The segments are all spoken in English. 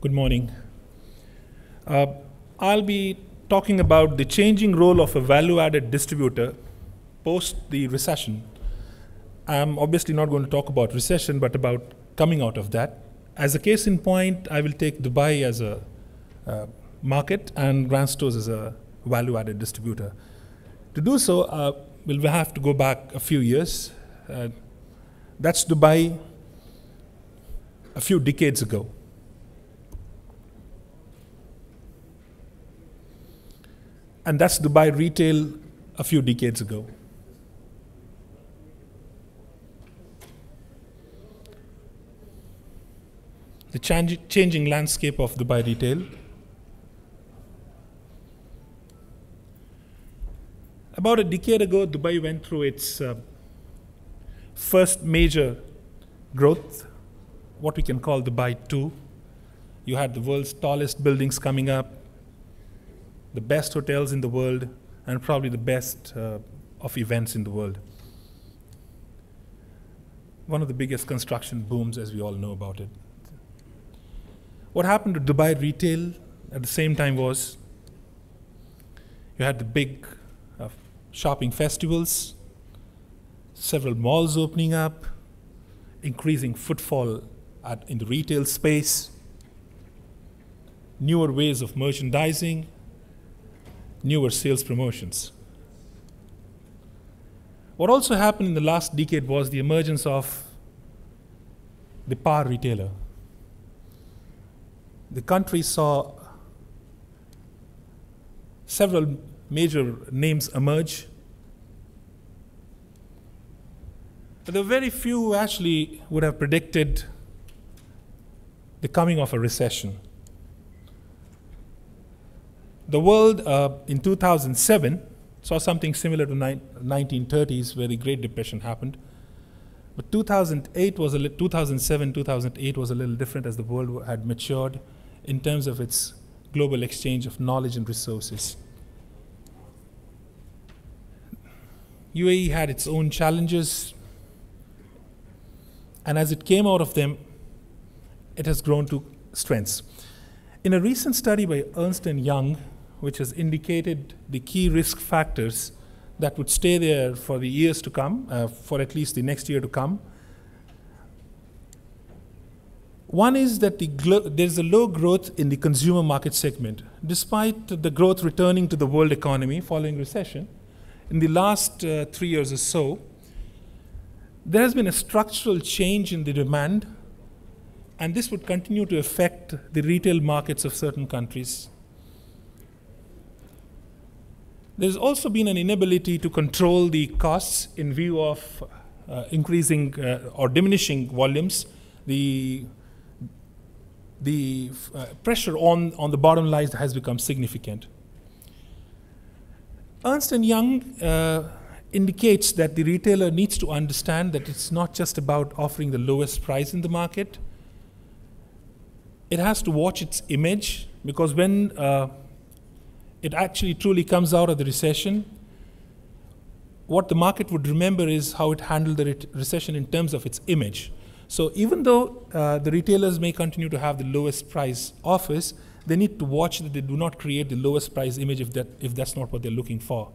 Good morning. I'll be talking about the changing role of a value-added distributor post the recession. I'm obviously not going to talk about recession, but about coming out of that. As a case in point, I will take Dubai as a market and Grand Stores as a value-added distributor. To do so, we'll have to go back a few years. That's Dubai a few decades ago. And that's Dubai retail a few decades ago. The changing landscape of Dubai retail. About a decade ago, Dubai went through its first major growth, what we can call Dubai 2. You had the world's tallest buildings coming up, the best hotels in the world, and probably the best of events in the world. One of the biggest construction booms, as we all know about it. What happened to Dubai retail at the same time was you had the big shopping festivals, several malls opening up, increasing footfall in the retail space, newer ways of merchandising, newer sales promotions. What also happened in the last decade was the emergence of the power retailer. The country saw several major names emerge, but there were very few who actually would have predicted the coming of a recession. The world in 2007 saw something similar to 1930s, where the Great Depression happened. But 2007, 2008 was a little different, as the world had matured in terms of its global exchange of knowledge and resources. UAE had its own challenges, and as it came out of them, it has grown to strengths. In a recent study by Ernst & Young, which has indicated the key risk factors that would stay there for the years to come, for at least the next year to come. One is that there's a low growth in the consumer market segment. Despite the growth returning to the world economy following recession, in the last 3 years or so, there has been a structural change in the demand, and this would continue to affect the retail markets of certain countries. There's also been an inability to control the costs in view of increasing or diminishing volumes. The pressure on the bottom line has become significant. Ernst & Young indicates that the retailer needs to understand that it's not just about offering the lowest price in the market. It has to watch its image, because when it actually truly comes out of the recession, what the market would remember is how it handled the recession in terms of its image. So even though the retailers may continue to have the lowest price offers, they need to watch that they do not create the lowest price image if that's not what they're looking for.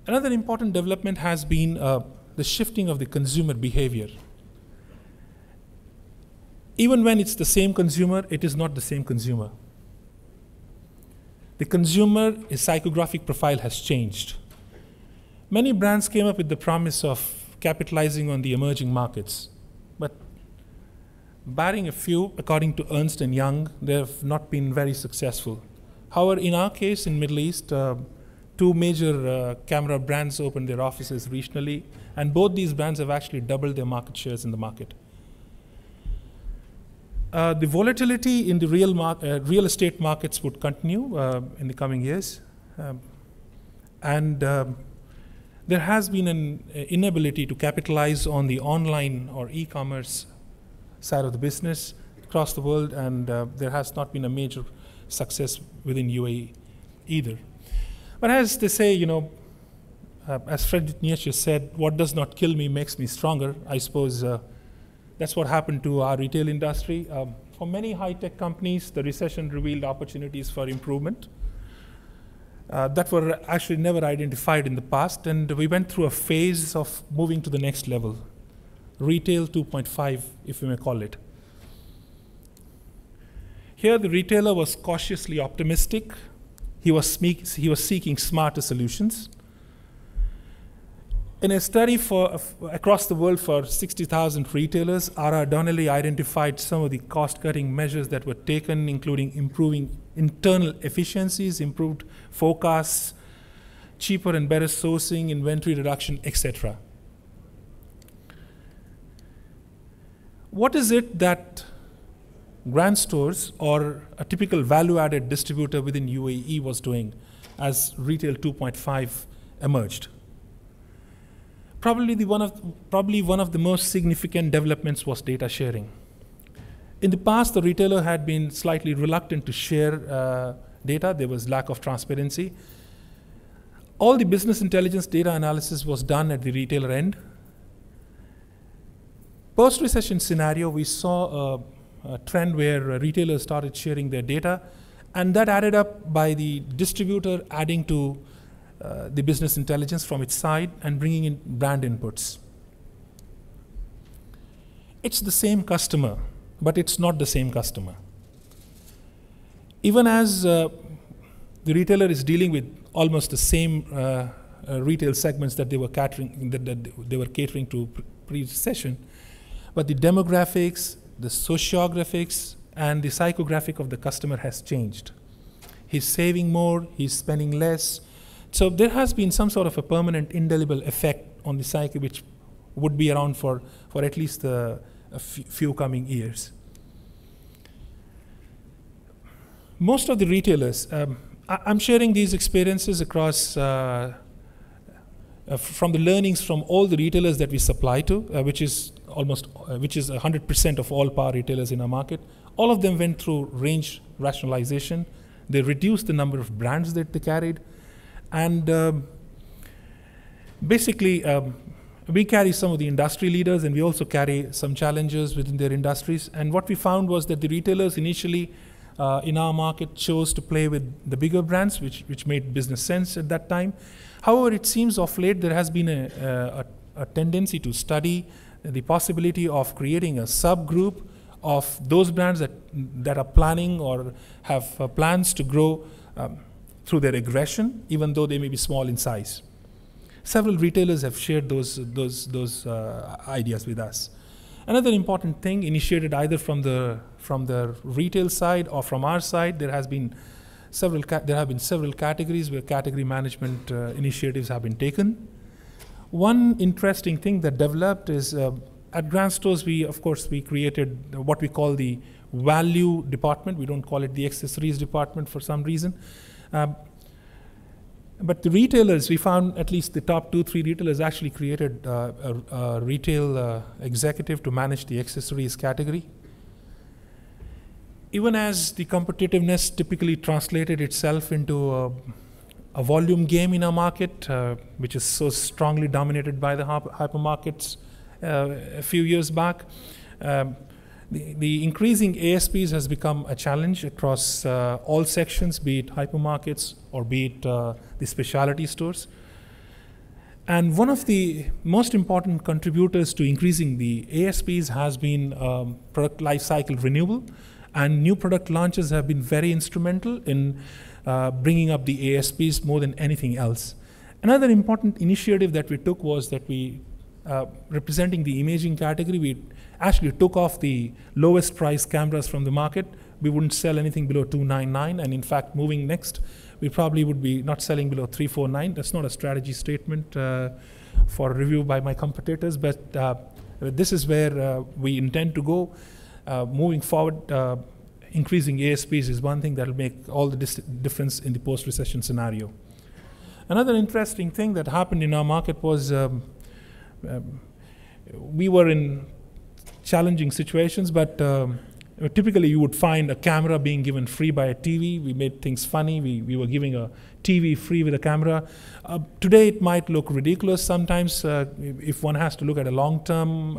Another important development has been the shifting of the consumer behavior. Even when it's the same consumer, it is not the same consumer. The consumer, his psychographic profile has changed. Many brands came up with the promise of capitalizing on the emerging markets, but barring a few, according to Ernst & Young, they have not been very successful. However, in our case, in Middle East, 2 major camera brands opened their offices regionally, and both these brands have actually doubled their market shares in the market. The volatility in the real estate markets would continue in the coming years. There has been an inability to capitalize on the online or e-commerce side of the business across the world, and there has not been a major success within UAE either. But as they say, as Friedrich Nietzsche said, what does not kill me makes me stronger. I suppose that's what happened to our retail industry. for many high-tech companies, the recession revealed opportunities for improvement that were actually never identified in the past, and we went through a phase of moving to the next level, retail 2.5, if we may call it. Here, the retailer was cautiously optimistic. He was seeking smarter solutions. In a study across the world for 60,000 retailers, R.R. Donnelly identified some of the cost-cutting measures that were taken, including improving internal efficiencies, improved forecasts, cheaper and better sourcing, inventory reduction, etc. What is it that grand stores or a typical value-added distributor within UAE was doing as Retail 2.5 emerged? Probably one of the most significant developments was data sharing. In the past, the retailer had been slightly reluctant to share data. There was lack of transparency. All the business intelligence data analysis was done at the retailer end. Post-recession scenario, we saw a trend where retailers started sharing their data, and that added up by the distributor adding to the business intelligence from its side and bringing in brand inputs. It's the same customer, but it's not the same customer. Even as the retailer is dealing with almost the same retail segments that they were catering to pre-recession, but the demographics, the sociographics, and the psychographic of the customer has changed. He's saving more, he's spending less. So there has been some sort of a permanent indelible effect on the psyche which would be around for at least a few coming years. Most of the retailers, I'm sharing these experiences across from the learnings from all the retailers that we supply to, which is 100% of all power retailers in our market. All of them went through range rationalization. They reduced the number of brands that they carried. And basically, we carry some of the industry leaders, and we also carry some challengers within their industries. And what we found was that the retailers initially in our market chose to play with the bigger brands, which made business sense at that time. However, it seems of late there has been a tendency to study the possibility of creating a subgroup of those brands that are planning or have plans to grow through their aggression, even though they may be small in size. Several retailers have shared those ideas with us. Another important thing, initiated either from the retail side or from our side, there have been several categories where category management initiatives have been taken. One interesting thing that developed is at Grand Stores, we created what we call the value department. We don't call it the accessories department for some reason. But the retailers, we found at least the top 2-3 retailers actually created a retail executive to manage the accessories category. Even as the competitiveness typically translated itself into a volume game in our market, which is so strongly dominated by the hypermarkets a few years back, the increasing ASPs has become a challenge across all sections, be it hypermarkets or be it the specialty stores. And one of the most important contributors to increasing the ASPs has been product life cycle renewal, and new product launches have been very instrumental in bringing up the ASPs more than anything else. Another important initiative that we took was that we, representing the imaging category, we actually took off the lowest price cameras from the market. We wouldn't sell anything below $299, and in fact, moving next, we probably would be not selling below $349. That's not a strategy statement for review by my competitors, but this is where we intend to go. Moving forward, increasing ASPs is one thing that will make all the difference in the post-recession scenario. Another interesting thing that happened in our market was we were in challenging situations, but Typically, you would find a camera being given free by a TV. We made things funny. We were giving a TV free with a camera. Today, it might look ridiculous sometimes if one has to look at a long-term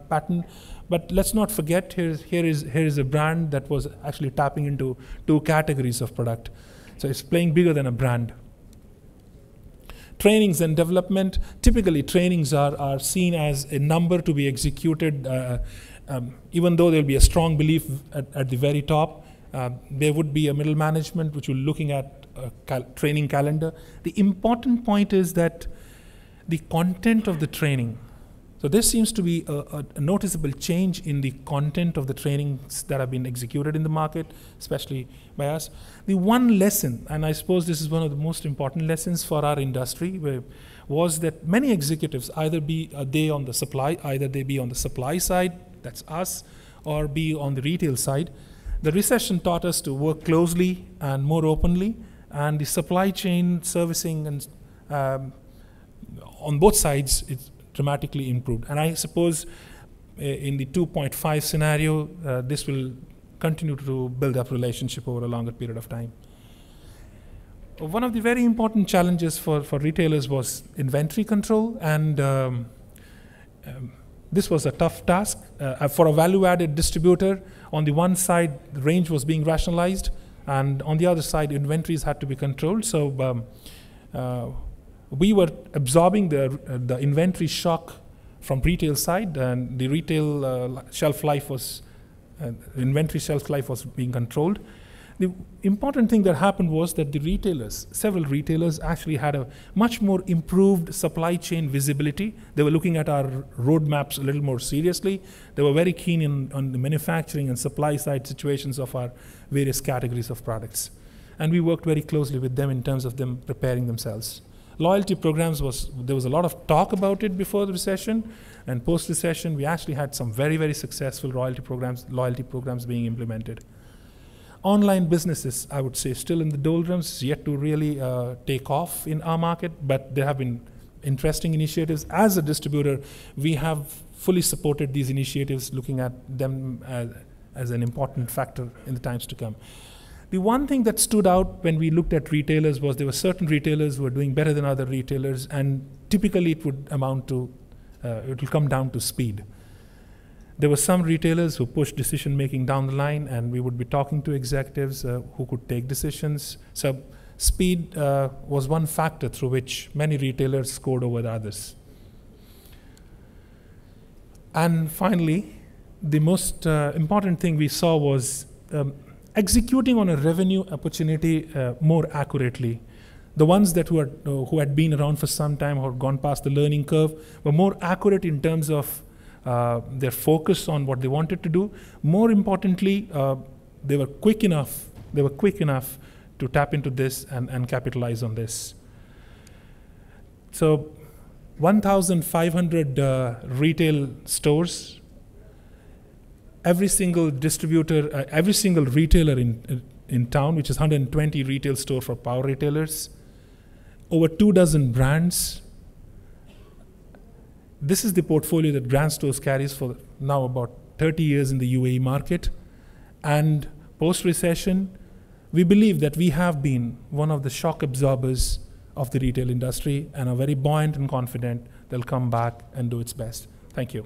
pattern. But let's not forget, here is a brand that was actually tapping into 2 categories of product. So it's playing bigger than a brand. Trainings and development. Typically, trainings are seen as a number to be executed. Even though there will be a strong belief at the very top, there would be a middle management which will be looking at a training calendar. The important point is that the content of the training. So there seems to be a noticeable change in the content of the trainings that have been executed in the market, especially by us. The one lesson, and I suppose this is one of the most important lessons for our industry, was that many executives, either they be on the supply side, that's us, or be on the retail side. The recession taught us to work closely and more openly, and the supply chain servicing and on both sides, it's dramatically improved. And I suppose in the 2.5 scenario, this will continue to build up relationship over a longer period of time. One of the very important challenges for retailers was inventory control, and this was a tough task. For a value-added distributor, on the one side, the range was being rationalized, and on the other side, inventories had to be controlled. So we were absorbing the inventory shock from retail side, and the retail shelf life was, inventory shelf life was being controlled. The important thing that happened was that the retailers, several retailers actually had a much more improved supply chain visibility. They were looking at our roadmaps a little more seriously. They were very keen on the manufacturing and supply side situations of our various categories of products. And we worked very closely with them in terms of them preparing themselves. Loyalty programs there was a lot of talk about it before the recession, and post-recession we actually had some very, very successful loyalty programs being implemented. Online businesses, I would say, still in the doldrums, yet to really take off in our market, but there have been interesting initiatives. As a distributor, we have fully supported these initiatives, looking at them as an important factor in the times to come. The one thing that stood out when we looked at retailers was there were certain retailers who were doing better than other retailers, and typically it would amount to, it will come down to speed. There were some retailers who pushed decision-making down the line, and we would be talking to executives who could take decisions. So speed was one factor through which many retailers scored over the others. And finally, the most important thing we saw was executing on a revenue opportunity more accurately. The ones that who had been around for some time or gone past the learning curve were more accurate in terms of their focus on what they wanted to do. More importantly, they were quick enough to tap into this and capitalize on this. So 1,500 retail stores, every single distributor, every single retailer in town, which is 120 retail stores for power retailers, over 24 brands. This is the portfolio that Grand Stores carries for now about 30 years in the UAE market. And post-recession, we believe that we have been one of the shock absorbers of the retail industry, and are very buoyant and confident they'll come back and do its best. Thank you.